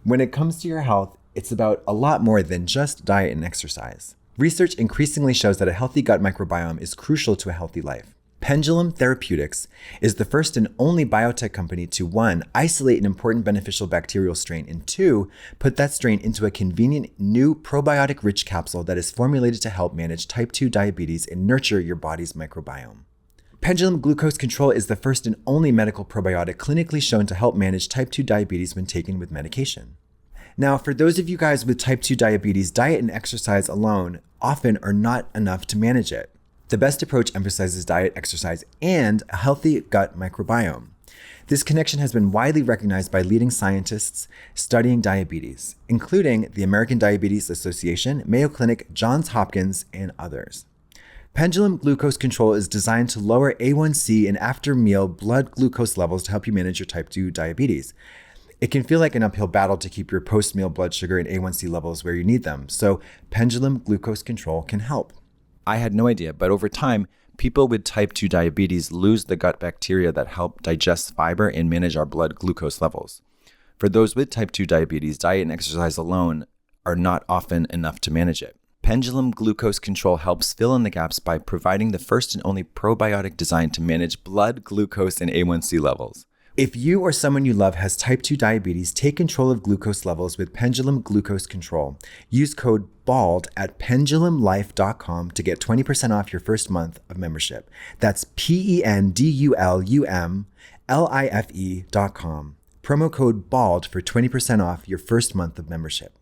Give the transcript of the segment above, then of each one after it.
When it comes to your health, it's about a lot more than just diet and exercise. Research increasingly shows that a healthy gut microbiome is crucial to a healthy life. Pendulum Therapeutics is the first and only biotech company to 1. Isolate an important beneficial bacterial strain, and 2. Put that strain into a convenient new probiotic-rich capsule that is formulated to help manage type 2 diabetes and nurture your body's microbiome. Pendulum Glucose Control is the first and only medical probiotic clinically shown to help manage type 2 diabetes when taken with medication. Now, for those of you guys with type 2 diabetes, diet and exercise alone often are not enough to manage it. The best approach emphasizes diet, exercise, and a healthy gut microbiome. This connection has been widely recognized by leading scientists studying diabetes, including the American Diabetes Association, Mayo Clinic, Johns Hopkins, and others. Pendulum Glucose Control is designed to lower A1C and after-meal blood glucose levels to help you manage your type 2 diabetes. It can feel like an uphill battle to keep your post-meal blood sugar and A1C levels where you need them, so Pendulum Glucose Control can help. I had no idea, but over time, people with type 2 diabetes lose the gut bacteria that help digest fiber and manage our blood glucose levels. For those with type 2 diabetes, diet and exercise alone are not often enough to manage it. Pendulum Glucose Control helps fill in the gaps by providing the first and only probiotic designed to manage blood glucose and A1C levels. If you or someone you love has type 2 diabetes, take control of glucose levels with Pendulum Glucose Control. Use code BALD at pendulumlife.com to get 20% off your first month of membership. That's pendulumlife.com. Promo code BALD for 20% off your first month of membership.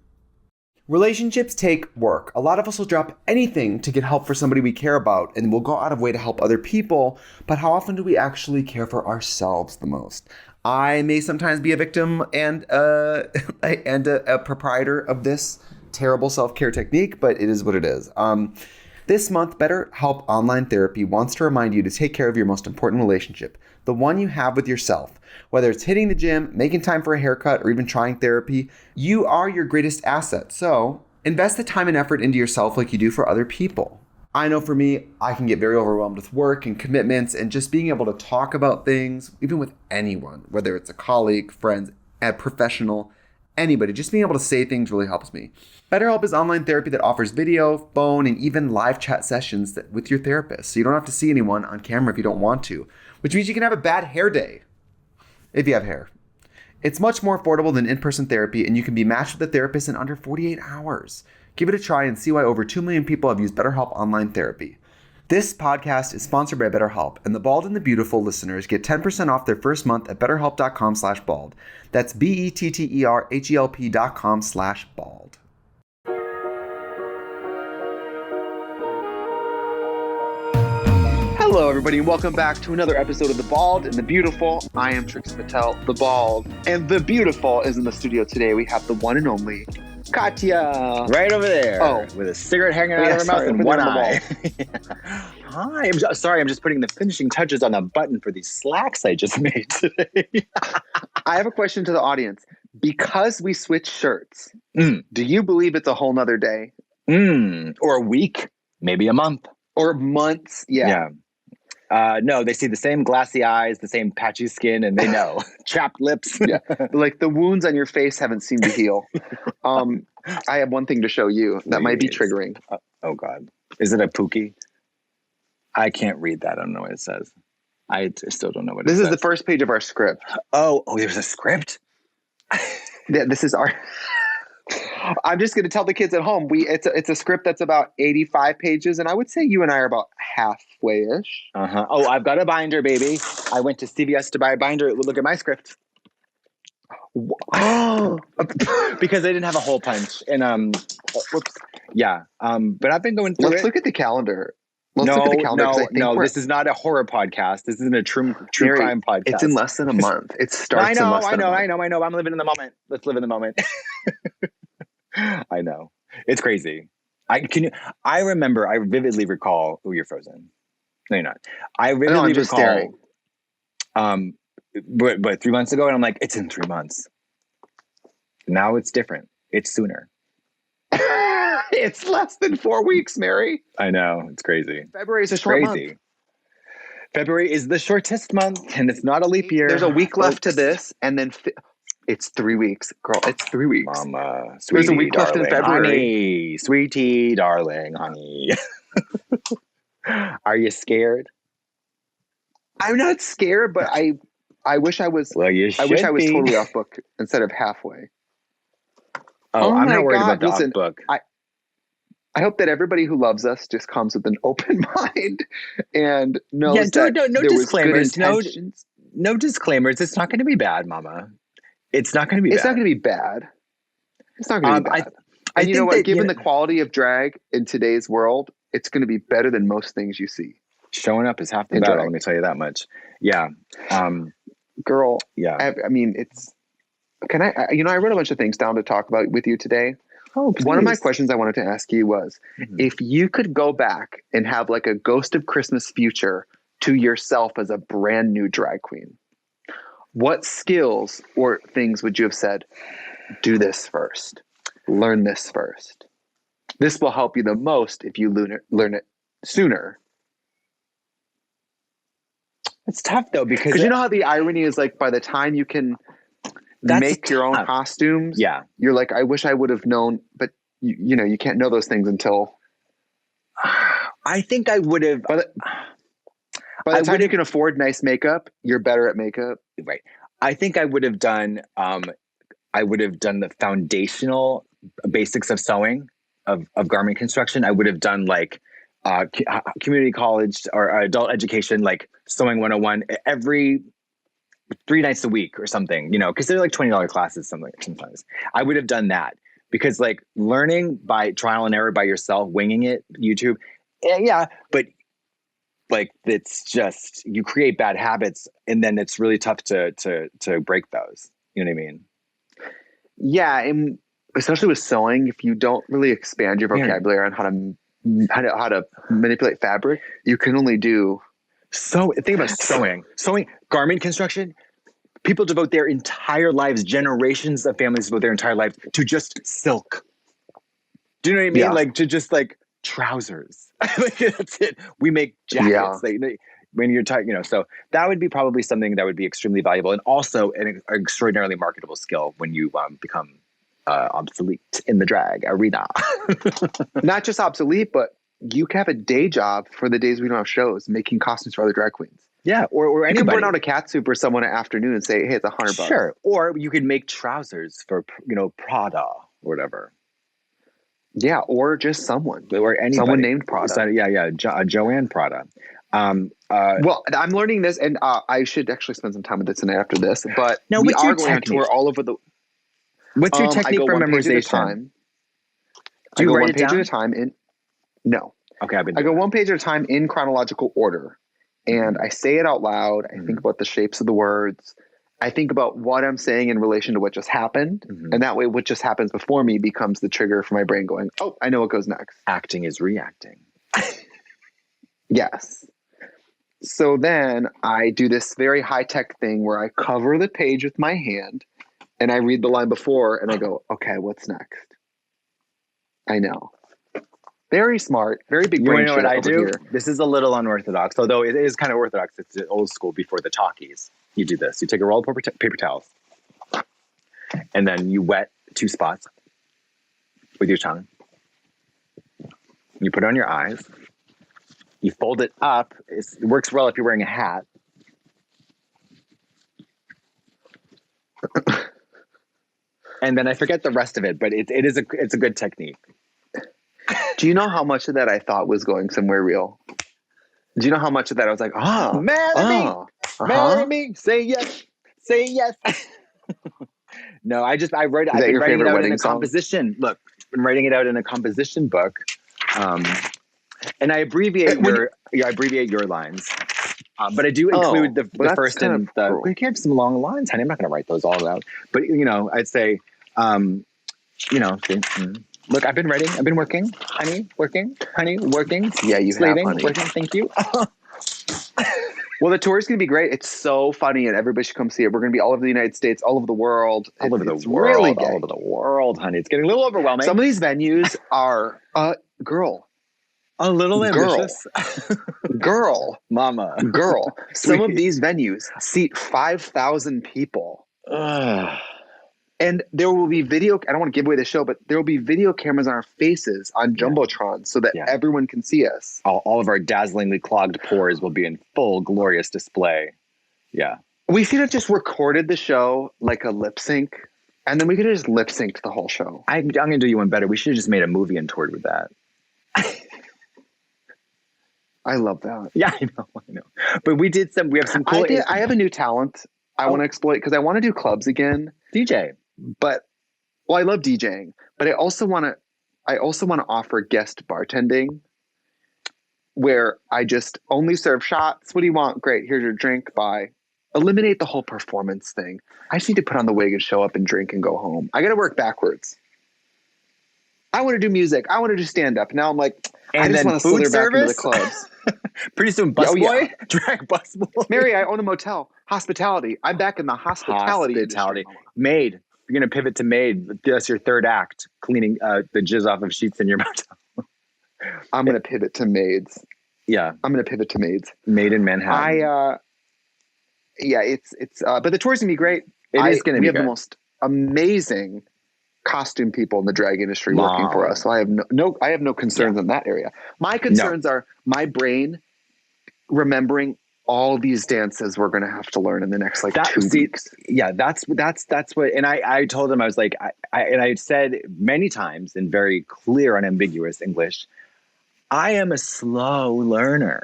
Relationships take work. A lot of us will drop anything to get help for somebody we care about, and we'll go out of way to help other people. But how often do we actually care for ourselves the most? I may sometimes be a victim and a proprietor of this terrible self-care technique, but it is what it is. This month, BetterHelp Online Therapy wants to remind you to take care of your most important relationship, the one you have with yourself. Whether it's hitting the gym, making time for a haircut, or even trying therapy, you are your greatest asset. So invest the time and effort into yourself like you do for other people. I know for me, I can get very overwhelmed with work and commitments, and just being able to talk about things, even with anyone, whether it's a colleague, friends, a professional, anybody, just being able to say things really helps me. BetterHelp is online therapy that offers video, phone, and even live chat sessions with your therapist. So you don't have to see anyone on camera if you don't want to, which means you can have a bad hair day if you have hair. It's much more affordable than in-person therapy, and you can be matched with a therapist in under 48 hours. Give it a try and see why over 2 million people have used BetterHelp Online Therapy. This podcast is sponsored by BetterHelp, and the Bald and the Beautiful listeners get 10% off their first month at betterhelp.com/bald. That's BetterHelp.com/bald. Hello, everybody, and welcome back to another episode of The Bald and the Beautiful. I am Trixie Mattel, the Bald, and the Beautiful is in the studio today. We have the one and only Katya. Right over there, with a cigarette hanging out of her mouth and one eye. Hi, I'm just putting the finishing touches on a button for these slacks I just made today. I have a question to the audience. Because we switch shirts, do you believe it's a whole nother day? Or a week, maybe a month. Or months, yeah. No, they see the same glassy eyes, the same patchy skin, and they know. Chapped lips. Yeah. Like the wounds on your face haven't seemed to heal. I have one thing to show you that might be triggering. Oh, God. Is it a Pookie? I can't read that. I don't know what it says. I still don't know what it says. This is the first page of our script. Oh, there's a script? Yeah, this is our... I'm just going to tell the kids at home, it's a script that's about 85 pages, and I would say you and I are about halfway-ish. Oh, I've got a binder, baby. I went to CVS to buy a binder. Look at my script. Oh, because they didn't have a hole punch. And whoops. Yeah. But I've been going through Let's look at the calendar. No, this is not a horror podcast. This isn't a true crime podcast. It's in less than a month. It starts in less than a month. I know. I'm living in the moment. Let's live in the moment. I know. It's crazy. I vividly recall. Oh, you're frozen. No, you're not. I vividly recall. Staring. But 3 months ago, and I'm like, it's in 3 months. Now it's different. It's sooner. It's less than 4 weeks, Mary. I know. It's crazy. February is a short month. February is the shortest month, and it's not a leap year. There's a week left to this, and then It's 3 weeks, girl. It's 3 weeks. Mama, There's sweetie, a week left in darling, February. honey, sweetie, darling, honey. Are you scared? I'm not scared, but I wish I was. Well, you I wish I should was be. totally off book instead of halfway. Oh, I'm my not worried God. about the Listen, off book. I hope that everybody who loves us just comes with an open mind and knows that no there was good disclaimers. intentions. No disclaimers. It's not going to be bad, Mama. It's not going to be It's bad. not going to be bad. It's not going to be bad. I And you know think what? that, Given the quality of drag in today's world, it's going to be better than most things you see. Showing up is half the in battle. drag. Let me tell you that much. Yeah. Girl. Yeah. I mean, it's. Can I? I wrote a bunch of things down to talk about with you today. Oh, please. One of my questions I wanted to ask you was, if you could go back and have like a ghost of Christmas future to yourself as a brand new drag queen, what skills or things would you have said, do this first, learn this first? This will help you the most if you learn it sooner. It's tough though, because you know how the irony is, like, by the time you can make your own costumes, you're like, I wish I would have known, but you can't know those things until. I think I would have. By the time you can afford nice makeup, you're better at makeup. Right. I think I would have done. I would have done the foundational basics of sewing, of garment construction. I would have done like community college or adult education, like sewing 101 every 3 nights a week or something, because they're like $20 classes sometimes. I would have done that, because like learning by trial and error by yourself, winging it, YouTube. Yeah. But like, it's just, you create bad habits and then it's really tough to break those. You know what I mean? Yeah. And especially with sewing, if you don't really expand your vocabulary on how to manipulate fabric, you can only do. So think about sewing, garment construction. People devote their entire lives, generations of families devote their entire lives to just silk. Do you know what I mean? Yeah. Like, to just like trousers. Like, that's it. We make jackets. Yeah. When you're talking, so that would be probably something that would be extremely valuable, and also an extraordinarily marketable skill when you become obsolete in the drag arena. Not just obsolete, but you can have a day job for the days we don't have shows, making costumes for other drag queens. Yeah, or anybody. You can burn out a catsuit for someone at afternoon and say, hey, it's $100. Sure. Or you could make trousers for, Prada or whatever. Yeah, or just someone. Or anybody. Someone named Prada. Yeah. Joanne Prada. Well, I'm learning this, and I should actually spend some time with this tonight after this. But now, we what's are your going on tour all over the. What's your technique for memorization? Do you write it down? One page at a time. No. Okay, I go one page at a time in chronological order, and I say it out loud. I think about the shapes of the words. I think about what I'm saying in relation to what just happened, and that way, what just happens before me becomes the trigger for my brain going, "Oh, I know what goes next." Acting is reacting. Yes. So then I do this very high-tech thing where I cover the page with my hand and I read the line before and I go, okay, what's next? I know. Very smart. Very big brain shit what I over do? Here. This is a little unorthodox, although it is kind of orthodox. It's old school before the talkies. You do this. You take a roll of paper towels and then you wet 2 spots with your tongue. You put it on your eyes. You fold it up. It works well if you're wearing a hat. And then I forget the rest of it, but it's a good technique. Do you know how much of that I thought was going somewhere real? Do you know how much of that I was like, marry me, say yes, No, I've been writing it out in a composition. Look, I've been writing it out in a composition book. And I abbreviate your lines. But I do include the first and the. We have some long lines, honey. I'm not going to write those all out. But I'd say, look, I've been working, honey, working. Yeah, you slaving, have, honey. Working. Thank you. Well, the tour is going to be great. It's so funny, and everybody should come see it. We're going to be all over the United States, all over the world. All over the world, honey. It's getting a little overwhelming. Some of these venues are, girl. A little ambitious. Girl. Mama. Girl. Some of these venues seat 5,000 people. And there will be video. I don't want to give away the show, but there will be video cameras on our faces on Jumbotron so that everyone can see us. All of our dazzlingly clogged pores will be in full glorious display. Yeah. We should have just recorded the show like a lip sync, and then we could have just lip synced the whole show. I'm going to do you one better. We should have just made a movie and toured with that. I love that. Yeah, I know. But we have some cool. I have a new talent I want to exploit because I want to do clubs again. DJ. But I love DJing, but I also want to offer guest bartending where I just only serve shots. What do you want? Great. Here's your drink. Bye. Eliminate the whole performance thing. I just need to put on the wig and show up and drink and go home. I got to work backwards. I want to do music. I want to do stand up. Now I'm like, I just want to slither back into the clubs. Pretty soon, busboy, drag busboy. Mary, I own a motel. Hospitality. I'm back in the hospitality. Maid. You're going to pivot to maid. That's your third act, cleaning the jizz off of sheets in your motel. I'm going to pivot to maids. Yeah. I'm going to pivot to maids. Maid in Manhattan. But the tour's going to be great. It is going to be We have the most amazing costume people in the drag industry working for us. So I have no concerns in that area. My concerns are my brain remembering all these dances we're going to have to learn in the next 2 weeks. Yeah, that's what. And I told him, I was like, I said many times in very clear, unambiguous English, I am a slow learner.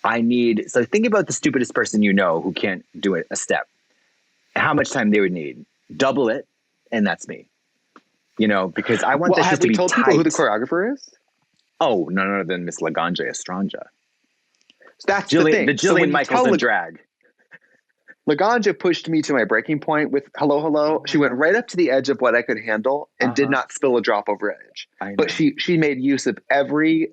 So think about the stupidest person you know who can't do a step. How much time they would need? Double it, and that's me. Because I want this to be tight. Have we told people who the choreographer is? Oh, none other than Miss Laganja Estranja. That's the thing. The Jillian Michaels of drag. Laganja pushed me to my breaking point with Hello, Hello. She went right up to the edge of what I could handle and did not spill a drop over edge. But she made use of every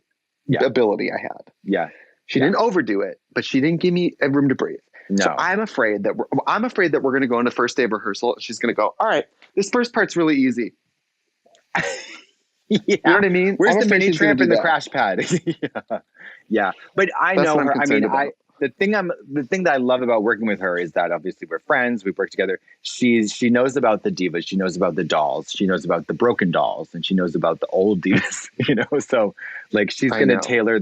ability I had. Yeah. She didn't overdo it, but she didn't give me room to breathe. No. So I'm afraid that we're going to go on the first day of rehearsal. She's going to go, all right, this first part's really easy. Yeah. You know what I mean? Where's the mini tramp in the crash pad? Yeah. But I know her. I mean, the thing that I love about working with her is that obviously we're friends. We've worked together. She knows about the divas. She knows about the dolls. She knows about the broken dolls, and she knows about the old divas. So she's going to tailor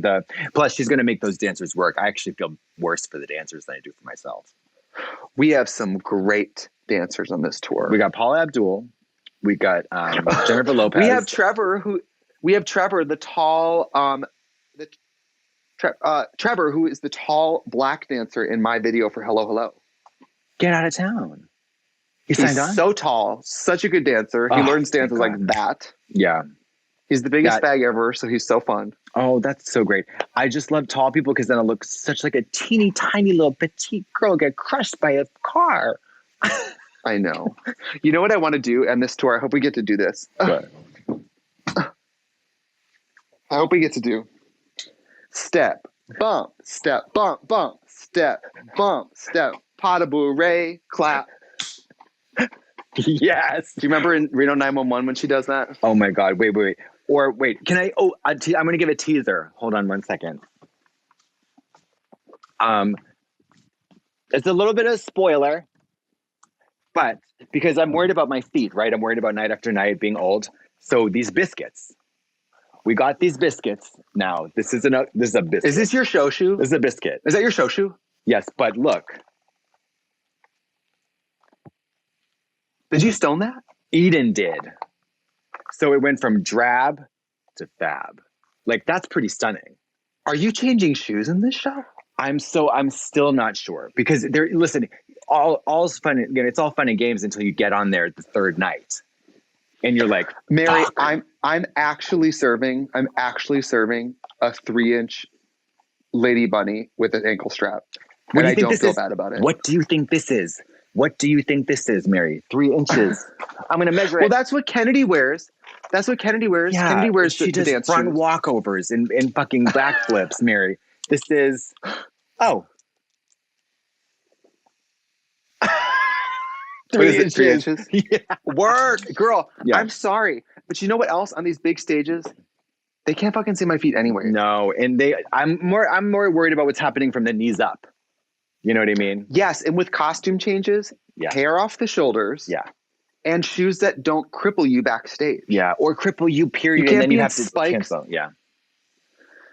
plus she's going to make those dancers work. I actually feel worse for the dancers than I do for myself. We have some great dancers on this tour. We got Paula Abdul. We got Jennifer Lopez. We have Trevor, the tall, Trevor, who is the tall black dancer in my video for Hello, Hello. Get out of town. He's so tall, such a good dancer. He learns dances like that. Yeah. He's the biggest bag ever, so he's so fun. Oh, that's so great. I just love tall people because then it looks such like a teeny tiny little petite girl get crushed by a car. I know. You know what I want to do on this tour? I hope we get to do this. I hope we get to do step, bump, step, bump, bump, step, bump, step, pas de bourrée, clap. Yes. Do you remember in Reno 911 when she does that? Oh my God. Wait. Or wait, can I? Oh, I'm going to give a teaser. Hold on 1 second. It's a little bit of a spoiler. But because I'm worried about my feet, right? I'm worried about night after night being old. So these biscuits, we got these biscuits. Now this is a biscuit. Is this your show shoe? This is a biscuit. Is that your show shoe? Yes, but look. Did you stone that? Eden did. So it went from drab to fab. That's pretty stunning. Are you changing shoes in this show? I'm still not sure because listen, all's fun. Again, it's all fun and games until you get on there the third night, and you're like, Mary, I'm actually serving a 3-inch lady bunny with an ankle strap, and I don't feel bad about it. What do you think this is? What do you think this is, Mary? 3 inches. I'm going to measure it. Well, that's what Kennedy wears. Yeah, Kennedy wears she does dance front shoes. walkovers and fucking backflips, Mary. This is, 3 inches. 3 inches? Yeah. Work, girl. Yeah. I'm sorry, but you know what else on these big stages? They can't fucking see my feet anyway. No, and I'm more worried about what's happening from the knees up. You know what I mean? Yes, and with costume changes, hair off the shoulders. Yeah. and shoes that don't cripple you backstage. Yeah, or cripple you, period. You can't and then be you in have to spikes. cancel. Yeah.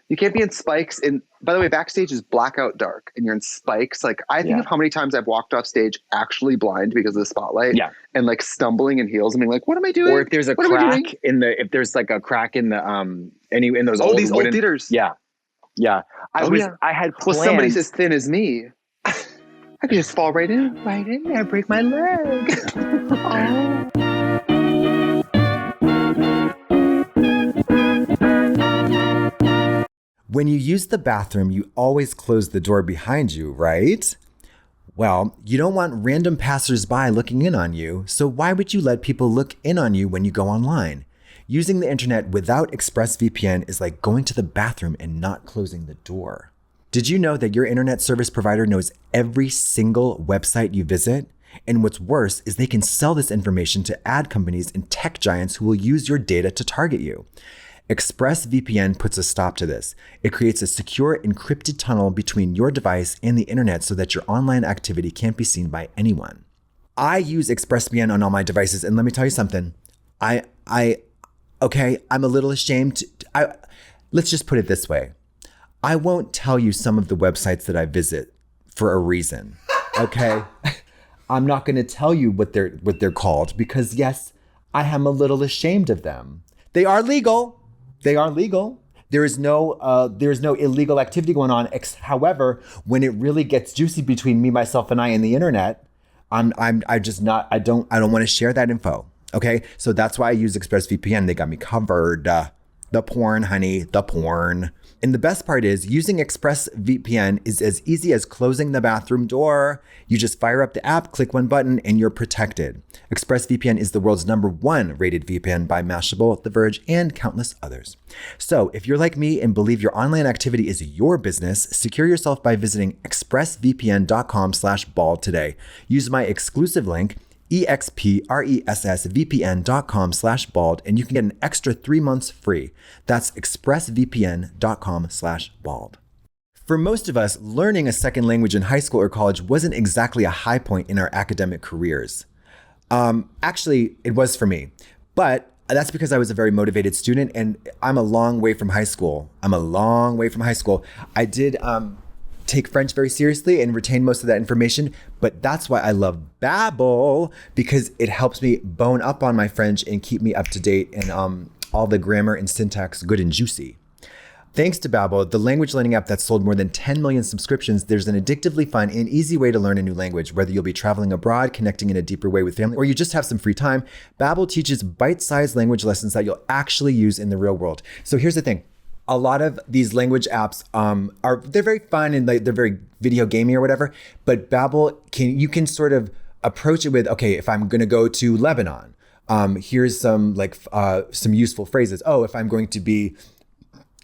You can't be in spikes. And by the way, backstage is blackout dark and you're in spikes. Like I think of how many times I've walked off stage actually blind because of the spotlight and like stumbling in heels and being like, what am I doing? Or if there's a crack if there's like a crack in the, in those old theaters. Yeah. Yeah. I had planned. Well, somebody's as thin as me. I could just fall right in there, break my leg. Oh. When you use the bathroom, you always close the door behind you, right? Well, you don't want random passersby looking in on you, so why would you let people look in on you when you go online? Using the internet without ExpressVPN is like going to the bathroom and not closing the door. Did you know that your internet service provider knows every single website you visit? And what's worse is they can sell this information to ad companies and tech giants who will use your data to target you. ExpressVPN puts a stop to this. It creates a secure encrypted tunnel between your device and the internet so that your online activity can't be seen by anyone. I use ExpressVPN on all my devices, and let me tell you something. I'm a little ashamed. Let's just put it this way. I won't tell you some of the websites that I visit for a reason. Okay? I'm not going to tell you what they're called because yes, I am a little ashamed of them. They are legal. They are legal. There is no illegal activity going on. However, when it really gets juicy between me, myself, and I and the internet, I don't want to share that info. Okay, so that's why I use ExpressVPN. They got me covered. The porn, honey, the porn. And the best part is using ExpressVPN is as easy as closing the bathroom door. You just fire up the app, click one button, and you're protected. ExpressVPN is the world's #1 rated VPN by Mashable, The Verge, and countless others. So if you're like me and believe your online activity is your business, secure yourself by visiting expressvpn.com/bald today. Use my exclusive link, expressvpn.com/bald, and you can get an extra 3 months free. That's expressvpn.com/bald. For most of us, learning a second language in high school or college wasn't exactly a high point in our academic careers. Actually, it was for me, but that's because I was a very motivated student and I'm a long way from high school. I did take French very seriously and retain most of that information, but that's why I love Babbel, because it helps me bone up on my French and keep me up to date and all the grammar and syntax good and juicy. Thanks to Babbel, the language learning app that's sold more than 10 million subscriptions, there's an addictively fun and easy way to learn a new language. Whether you'll be traveling abroad, connecting in a deeper way with family, or you just have some free time, Babbel teaches bite-sized language lessons that you'll actually use in the real world. So here's the thing. A lot of these language apps they're very fun and they're very video gamey or whatever, but Babbel you can sort of approach it with, okay, if I'm going to go to Lebanon, here's some useful phrases. Oh, if I'm going to be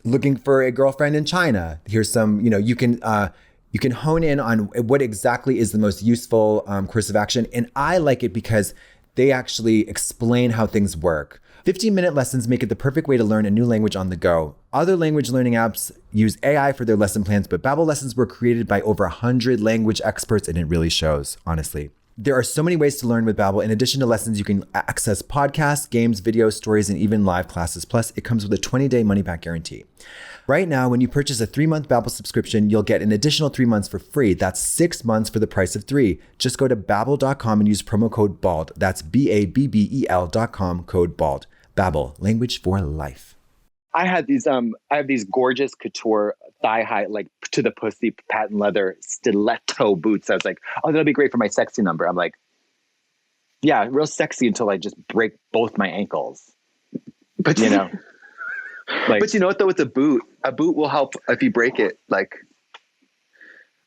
looking for a girlfriend in China, here's some, you can hone in on what exactly is the most useful course of action. And I like it because they actually explain how things work. 15-minute lessons make it the perfect way to learn a new language on the go. Other language learning apps use AI for their lesson plans, but Babbel lessons were created by over 100 language experts, and it really shows, honestly. There are so many ways to learn with Babbel. In addition to lessons, you can access podcasts, games, videos, stories, and even live classes. Plus, it comes with a 20-day money-back guarantee. Right now, when you purchase a 3-month Babbel subscription, you'll get an additional 3 months for free. That's 6 months for the price of 3. Just go to babbel.com and use promo code BALD. That's BABBEL.com, code BALD. Babbel, language for life. I have these gorgeous couture thigh high, like to the pussy patent leather stiletto boots. I was like, oh, that'll be great for my sexy number. I'm like, yeah, real sexy until I just break both my ankles. But but you know what though, with a boot will help if you break it. Like,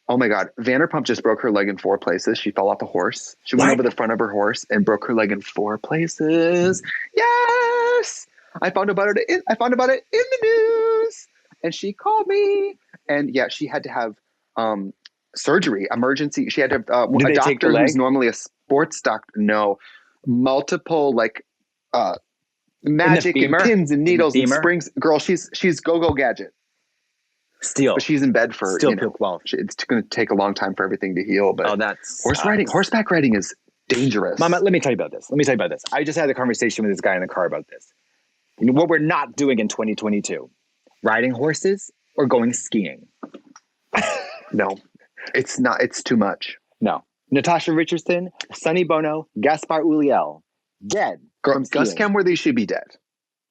oh my God, Vanderpump just broke her leg in 4 places. She fell off a horse. She went over the front of her horse and broke her leg in 4 places. Yes. I found about it in the news, and she called me, and yeah, she had to have surgery, emergency. She had to have a doctor who's normally a sports doctor. No, multiple magic and pins and needles and springs. Girl, she's go gadget. Still, but she's in bed for still. Well, it's going to take a long time for everything to heal. But that's horseback riding is dangerous. Mama, let me tell you about this. I just had a conversation with this guy in the car about this. What we're not doing in 2022, riding horses or going skiing. No, it's not. It's too much. No. Natasha Richardson, Sonny Bono, Gaspar Ulliel, dead. Girl, Gus Kenworthy should be dead.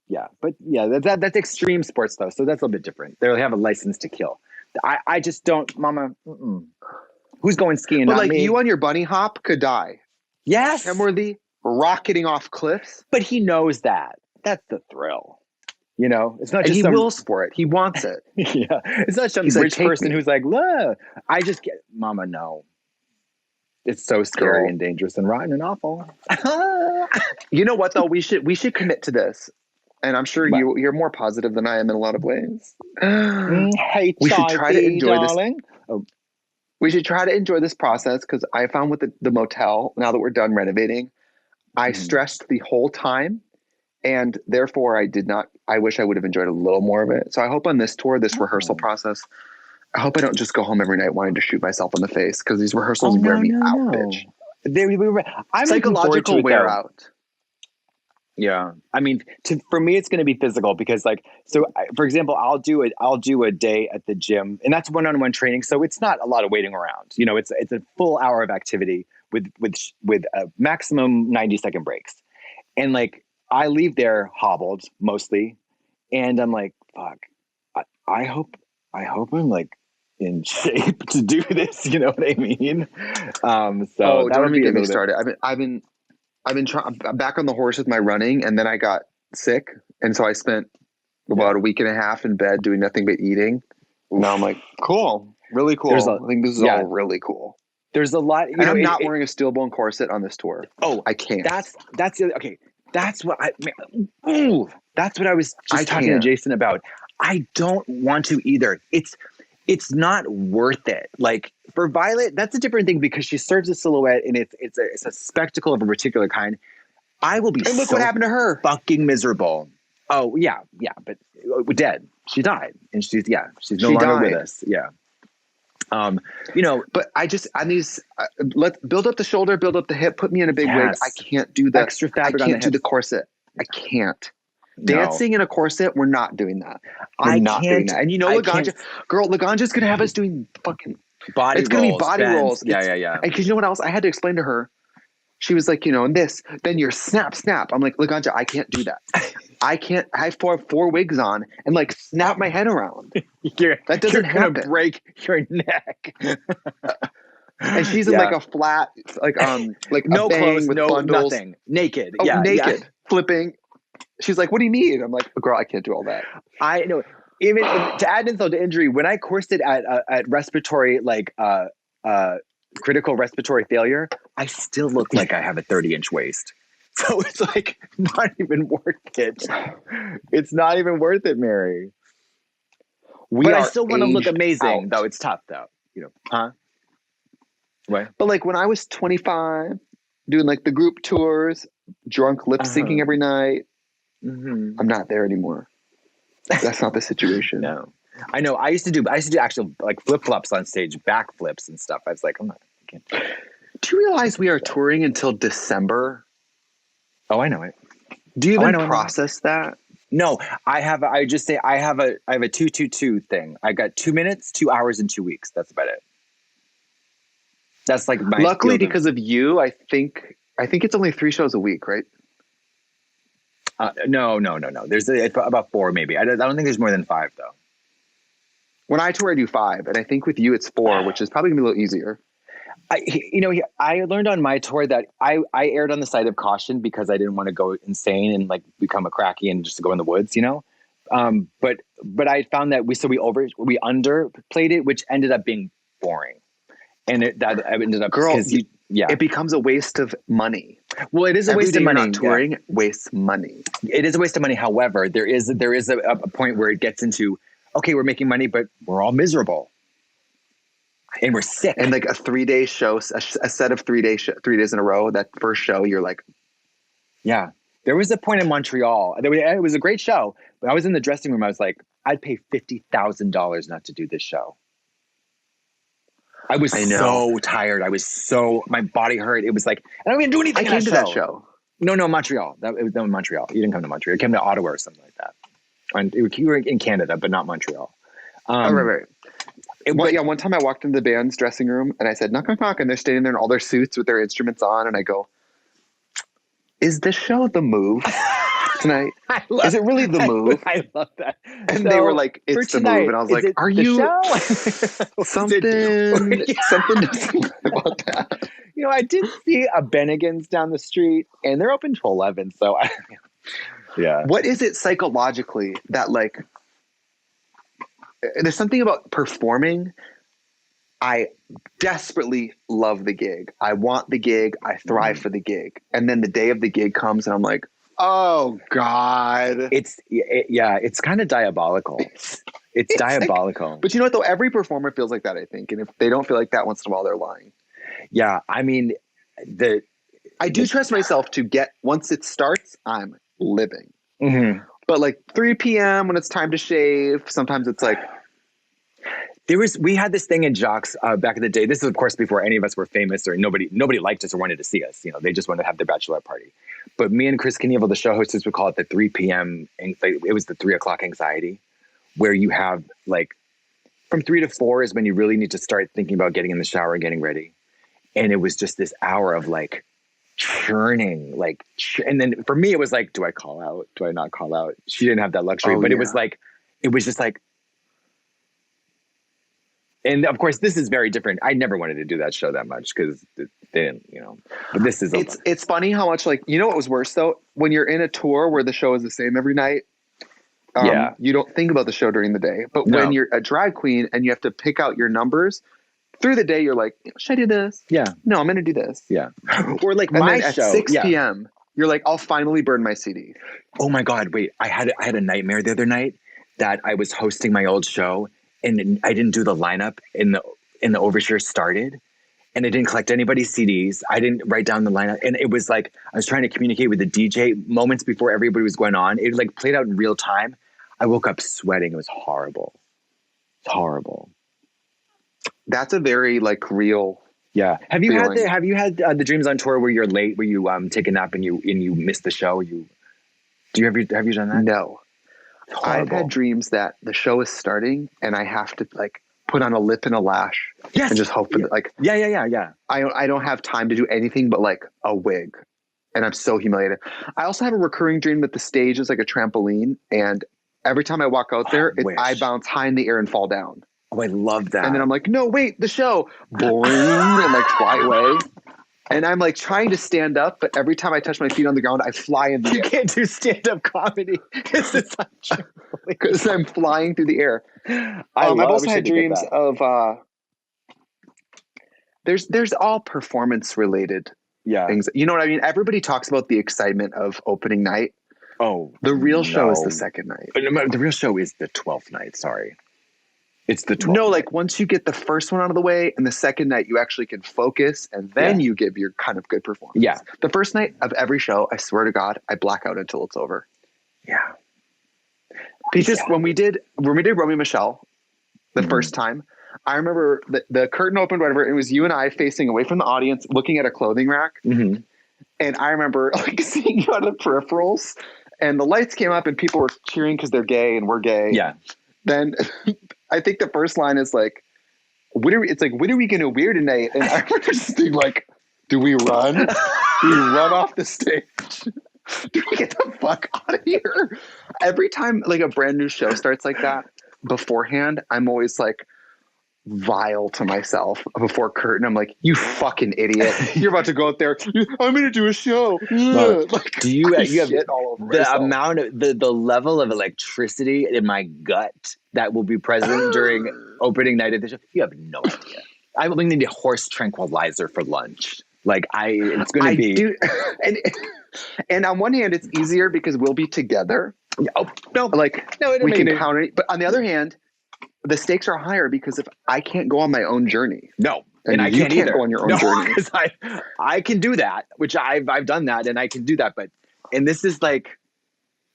Yeah, but yeah, that's extreme sports though, so that's a little bit different. They have a license to kill. I just don't, Mama. Who's going skiing? But not like me. you on your bunny hop could die. Yes, Kenworthy rocketing off cliffs. but he knows that. That's the thrill. You know, it's not And just he some, wills for it. He wants it. yeah, it's not some He's like, rich "Take person me." who's like, "Look, I just get." Mama, no. It's so scary Girl. and dangerous and rotten and awful. You know what though? We should commit to this. And I'm sure What? you're more positive than I am in a lot of ways. Hey, We should try to enjoy darling. this. We should try to enjoy this process because I found with the motel, now that we're done renovating, I stressed the whole time. And therefore, I wish I would have enjoyed a little more of it. So I hope on this tour, this rehearsal process, I hope I don't just go home every night wanting to shoot myself in the face because these rehearsals wear me out, bitch. I'm Psychological wear out. Yeah, I mean, for me, it's going to be physical because, like, for example, I'll do a day at the gym, and that's one-on-one training, so it's not a lot of waiting around. You know, it's a full hour of activity with a maximum 90-second breaks, and like I leave there hobbled mostly, and I'm like, fuck, I hope I'm like in shape to do this. You know what I mean? So don't even get me started. I've been back on the horse with my running, and then I got sick, and so I spent about a week and a half in bed doing nothing but eating. Now I'm like, cool, really cool. I think this is all really cool. There's a lot, and I'm not wearing a steel bone corset on this tour. Oh, I can't. That's okay. That's what that's what I was just talking to Jason about. I don't want to either. It's not worth it. Like for Violet, that's a different thing because she serves a silhouette and it's a spectacle of a particular kind. I will be and look what happened to her. Fucking miserable. Oh yeah, but dead. She died, and she's no longer with us. Yeah. But I just on these let's build up the shoulder, build up the hip, put me in a big wig. I can't do that. Extra fabric. I can't do the corset. I can't. Dancing in a corset, we're not doing that. We're not doing that. And you know, Laganja's gonna have us doing fucking body rolls. It's gonna be body rolls. Yeah. And because you know what else? I had to explain to her. She was like, and this, then you're snap. I'm like, Laganja, I can't do that. I can't. I have four wigs on and like snap my head around. That doesn't happen. Gonna break your neck. And she's in like a flat, like no a bang clothes, with no bundles. nothing, naked. Naked, flipping. She's like, "What do you mean?" I'm like, "Girl, I can't do all that." I know. Even to add insult to injury, when I corseted at respiratory, critical respiratory failure, I still look like I have a 30-inch waist. So it's like not even worth it. It's not even worth it, Mary. But I still want to look amazing, though. It's tough, though. Huh? What? But like when I was 25, doing like the group tours, drunk lip syncing every night. I'm not there anymore. That's not the situation. No, I know. I used to do actual like flip flops on stage, back flips and stuff. I was like, I can't. Do you realize we are touring until December? Oh, I know it. Do you even process that? No, I have a 2-2-2 thing. I got 2 minutes, 2 hours, and 2 weeks. That's about it. That's like my. Luckily, because of you, I think it's only 3 shows a week, right? No. There's about 4 maybe. I don't think there's more than 5 though. When I tour, I do 5, and I think with you it's 4, which is probably gonna be a little easier. I learned on my tour that I erred on the side of caution because I didn't want to go insane and like become a cracky and just go in the woods, But I found that we underplayed it, which ended up being boring, and it ended up it becomes a waste of money. Well, it is a waste of money. Not touring wastes money. It is a waste of money. However, there is a point where it gets into, okay, we're making money, but we're all miserable. And we're sick. And like a 3-day show, a set of 3 days in a row, that first show, you're like. Yeah. There was a point in Montreal. It was a great show. But I was in the dressing room. I was like, I'd pay $50,000 not to do this show. I was I know. so tired. My body hurt. It was like, I don't even do anything. I came to that show. No, Montreal. It was in Montreal. You didn't come to Montreal. You came to Ottawa or something like that. And you were in Canada, but not Montreal. Right. One time I walked into the band's dressing room and I said, knock, knock, knock. And they're standing there in all their suits with their instruments on. And I go, is this show the move tonight? Is it really the move? I love that. And they were like, it's the move. And I was like, are you something doesn't about that? You know, I did see a Bennigan's down the street and they're open till 11. So yeah. What is it psychologically that like, there's something about performing. I desperately love the gig. I want the gig. I thrive for the gig. And then the day of the gig comes and I'm like, oh God. It's kind of diabolical. It's diabolical. But you know what though? Every performer feels like that, I think. And if they don't feel like that once in a while, they're lying. Yeah. I mean, I do trust myself to get, once it starts, I'm living. Mm-hmm. But like 3 p.m. when it's time to shave, sometimes it's like. We had this thing in Jocks back in the day. This is of course before any of us were famous or nobody liked us or wanted to see us. You know, they just wanted to have their bachelorette party. But me and Chris Knievel, the show hostess, would call it the 3 p.m. It was the 3 o'clock anxiety, where you have like from 3 to 4 is when you really need to start thinking about getting in the shower and getting ready. And it was just this hour of like churning, and then for me, it was like, do I call out? Do I not call out? She didn't have that luxury, but it was just like, and of course, this is very different. I never wanted to do that show that much because they didn't, you know, but this is, it's funny how much like, you know, what was worse though, when you're in a tour where the show is the same every night. You don't think about the show during the day, but when you're a drag queen and you have to pick out your numbers through the day, you're like, should I do this? Yeah. No, I'm going to do this. Yeah. Or like and my then show at 6 p.m. you're like, I'll finally burn my CD. Oh my God. Wait, I had a nightmare the other night that I was hosting my old show and I didn't do the lineup in the overture started and I didn't collect anybody's CDs. I didn't write down the lineup. And it was like, I was trying to communicate with the DJ moments before everybody was going on. It like played out in real time. I woke up sweating. It was horrible. It's horrible. That's a very like real. Yeah. Have you had the dreams on tour where you're late, where you take a nap and you miss the show? Have you done that? No. I've had dreams that the show is starting and I have to like put on a lip and a lash and just hope for like, yeah. I don't have time to do anything but like a wig and I'm so humiliated. I also have a recurring dream that the stage is like a trampoline and every time I walk out there, I bounce high in the air and fall down. Oh, I love that. And then I'm like, no, wait, the show. Boing, and like fly away. And I'm like trying to stand up, but every time I touch my feet on the ground, I fly in the air. You can't do stand-up comedy because I'm flying through the air. I've also had dreams of there's all performance related things. You know what I mean? Everybody talks about the excitement of opening night. Oh, the real show is the second night. The real show is the 12th night. Sorry. It's the 12th. No, like once you get the first one out of the way and the second night, you actually can focus and then you give your kind of good performance. Yeah. The first night of every show, I swear to God, I black out until it's over. Yeah. Because when we did Romy Michelle the first time, I remember the curtain opened, whatever. It was you and I facing away from the audience, looking at a clothing rack. Mm-hmm. And I remember like seeing you out of the peripherals and the lights came up and people were cheering because they're gay and we're gay. Yeah. Then I think the first line is like, what are we going to wear tonight? And I remember just being like, do we run? Do we run off the stage? Do we get the fuck out of here? Every time like a brand new show starts like that beforehand, I'm always like vile to myself before curtain. I'm like, you fucking idiot. You're about to go out there. I'm going to do a show. Like, do you have all over the myself. Amount of the level of electricity in my gut that will be present during opening night of the show? You have no idea. I will need a horse tranquilizer for lunch. Like it's going to be. Do, and on one hand, it's easier because we'll be together. Oh, no, like no, we can counter it. But on the other hand, the stakes are higher because if I can't go on my own journey. No. And I can't go on your own journey. I can do that, which I've done that and I can do that. But, and this is like,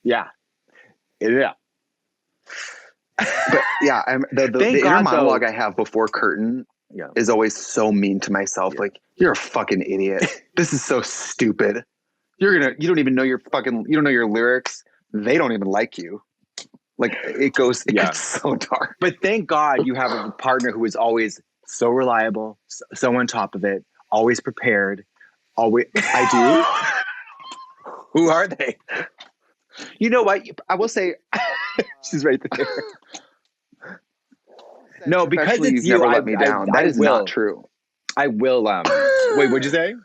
yeah. But yeah, the inner monologue I have before curtain is always so mean to myself. Like, you're a fucking idiot. This is so stupid. You don't even know you don't know your lyrics. They don't even like you. Like, it gets so dark. But thank God you have a partner who is always so reliable, so on top of it, always prepared. I do. Who are they? You know what? I will say, she's right there. No, because it's you've never let me down. That is not true. I will. Wait, what'd you say?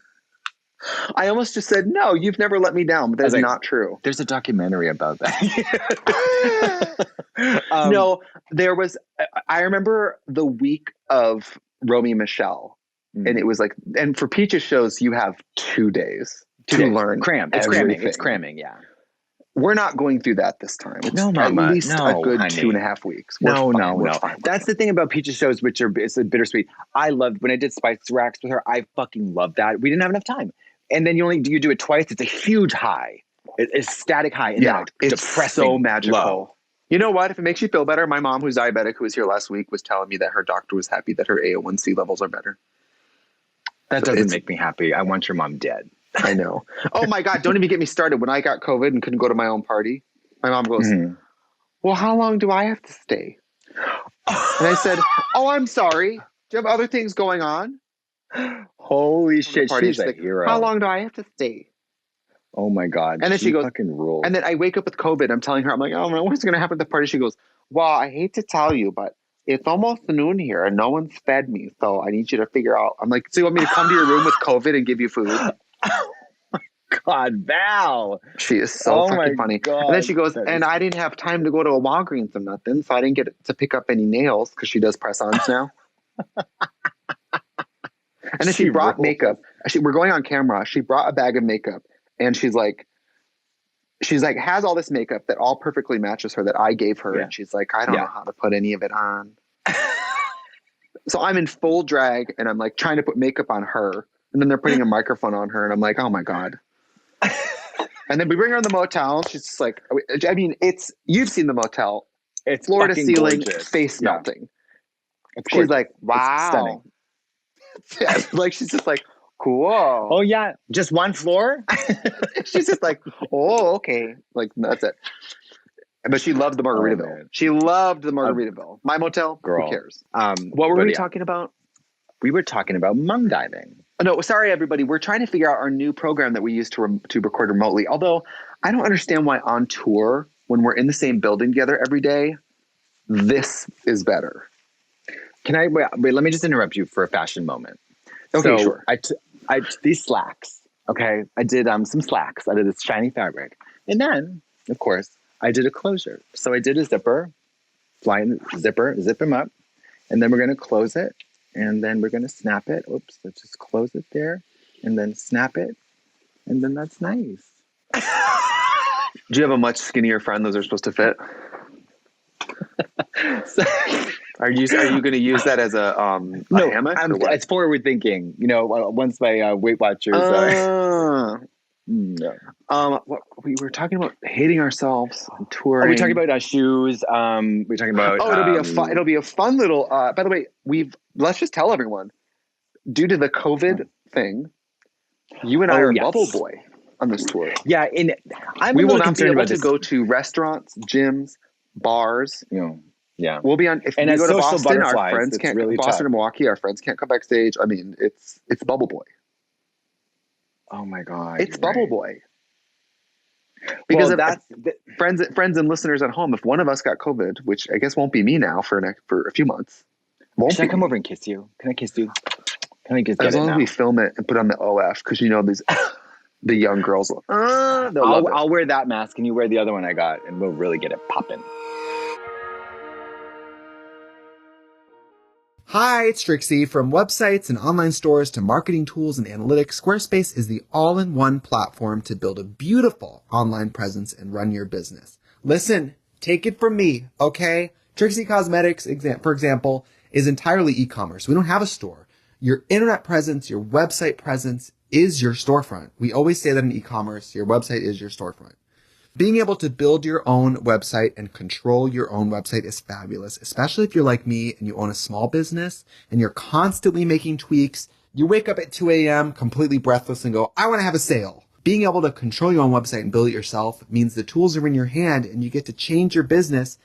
I almost just said, no, you've never let me down, but that's not true. There's a documentary about that. No, there was, I remember the week of Romy and Michelle, and it was like, and for Peach's shows, you have 2 days to learn. It's cramming, yeah. We're not going through that this time. It's at least a good 2.5 weeks. No. That's the thing about Peach's shows, it's a bittersweet. I loved when I did Spice Racks with her. I fucking loved that. We didn't have enough time. And then you do it twice. It's a huge high. It's static high. And it's so magical. Low. You know what? If it makes you feel better, my mom, who's diabetic, who was here last week, was telling me that her doctor was happy that her A1C levels are better. That doesn't make me happy. I want your mom dead. I know. Oh my God, don't even get me started. When I got COVID and couldn't go to my own party, my mom goes, well, how long do I have to stay? And I said, oh, I'm sorry. Do you have other things going on? Holy shit, she's a hero. How long do I have to stay? Oh my God. And then she goes, fucking rules. And then I wake up with COVID. I'm telling her, I'm like, oh no, what's going to happen at the party? She goes, well, I hate to tell you, but it's almost noon here and no one's fed me. So I need you to figure out. I'm like, so you want me to come to your room with COVID and give you food? Oh my God, Val. She is so fucking funny. God. And then she goes, and I didn't have time to go to a Walgreens or nothing. So I didn't get to pick up any nails because she does press-ons now. And then she brought makeup. We're going on camera. She brought a bag of makeup and she's like, has all this makeup that all perfectly matches her that I gave her. Yeah. And she's like, I don't know how to put any of it on. So I'm in full drag and I'm like trying to put makeup on her. And then they're putting a microphone on her. And I'm like, oh my God. And then we bring her in the motel. She's just like, I mean, you've seen the motel. It's floor to ceiling, face melting. She's like, wow. Stunning. Yeah, like she's just like, cool. Oh yeah, just one floor. She's just like, oh okay, like that's it. But she loved the Margaritaville. She loved the Margaritaville. My motel, girl. Who cares? What were we talking about? We were talking about mum diving. No, sorry everybody. We're trying to figure out our new program that we use to record remotely. Although I don't understand why on tour, when we're in the same building together every day, this is better. Can I wait? Let me just interrupt you for a fashion moment. Okay, sure. I these slacks. Okay, I did some slacks out of this shiny fabric, and then of course I did a closure. So I did a zipper, zip them up, and then we're gonna close it, and then we're gonna snap it. Oops, let's just close it there, and then snap it, and then that's nice. Do you have a much skinnier friend? Those are supposed to fit. So, Are you going to use that as a hammock? It's forward thinking. You know, once my Weight Watchers. What we were talking about hating ourselves and touring. Are we talking about shoes? We're talking about. It'll be a fun little. By the way, let's just tell everyone. Due to the COVID thing, you and I are bubble boy on this tour. Yeah, we will not be able to go to restaurants, gyms, bars. Yeah, we'll be on. If we go to Boston, our friends can't. Really Boston or Milwaukee, our friends can't come backstage. I mean, it's Bubble Boy. Oh my God, it's Bubble Boy. Because friends and listeners at home, if one of us got COVID, which I guess won't be me now for a few months, should I come over and kiss you? Can I kiss you? Can I kiss you? As long as we film it and put on the OF, because these the young girls. I'll wear that mask and you wear the other one I got, and we'll really get it popping. Hi, it's Trixie. From websites and online stores to marketing tools and analytics, Squarespace is the all-in-one platform to build a beautiful online presence and run your business. Listen, take it from me, okay? Trixie Cosmetics, for example, is entirely e-commerce. We don't have a store. Your internet presence, your website presence is your storefront. We always say that in e-commerce, your website is your storefront. Being able to build your own website and control your own website is fabulous, especially if you're like me and you own a small business and you're constantly making tweaks. You wake up at 2 a.m. completely breathless and go, I want to have a sale. Being able to control your own website and build it yourself means the tools are in your hand and you get to change your business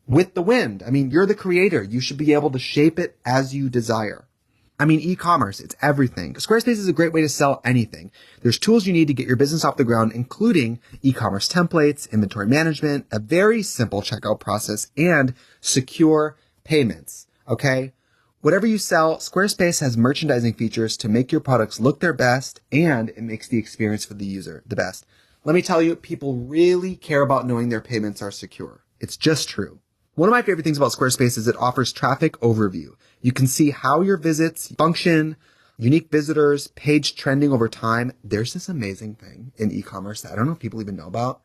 with the wind. I mean, you're the creator. You should be able to shape it as you desire. I mean, e-commerce, it's everything. Squarespace is a great way to sell anything. There's tools you need to get your business off the ground, including e-commerce templates, inventory management, a very simple checkout process, and secure payments. Okay? Whatever you sell, Squarespace has merchandising features to make your products look their best, and it makes the experience for the user the best. Let me tell you, people really care about knowing their payments are secure. It's just true. One of my favorite things about Squarespace is it offers traffic overview. You can see how your visits function, unique visitors, page trending over time. There's this amazing thing in e-commerce that I don't know if people even know about.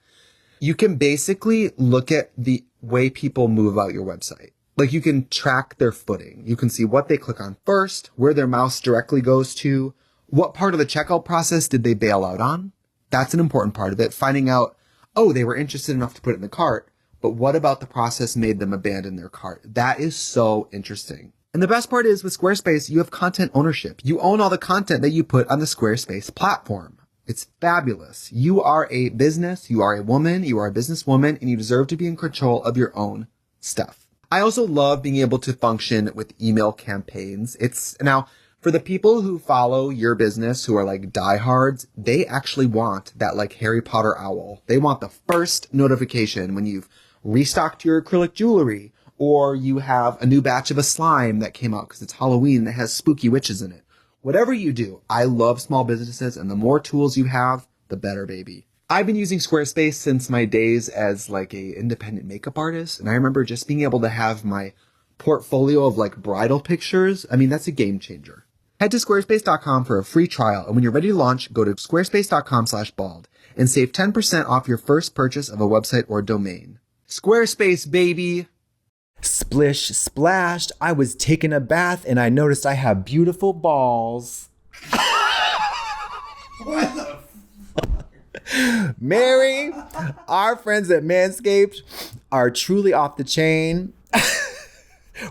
You can basically look at the way people move about your website. Like you can track their footing. You can see what they click on first, where their mouse directly goes to, what part of the checkout process did they bail out on. That's an important part of it. Finding out, oh, they were interested enough to put it in the cart, but what about the process made them abandon their cart? That is so interesting. And the best part is with Squarespace, you have content ownership. You own all the content that you put on the Squarespace platform. It's fabulous. You are a business, you are a woman, you are a businesswoman, and you deserve to be in control of your own stuff. I also love being able to function with email campaigns. Now, for the people who follow your business, who are like diehards, they actually want that like Harry Potter owl. They want the first notification when you've restocked your acrylic jewelry, or you have a new batch of a slime that came out because it's Halloween that has spooky witches in it. Whatever you do, I love small businesses, and the more tools you have, the better, baby. I've been using Squarespace since my days as like a independent makeup artist, and I remember just being able to have my portfolio of like bridal pictures. I mean, that's a game changer. Head to squarespace.com for a free trial, and when you're ready to launch, go to squarespace.com/bald and save 10% off your first purchase of a website or domain. Squarespace, baby! Splish splashed, I was taking a bath and I noticed I have beautiful balls. What the fuck? Mary, our friends at Manscaped are truly off the chain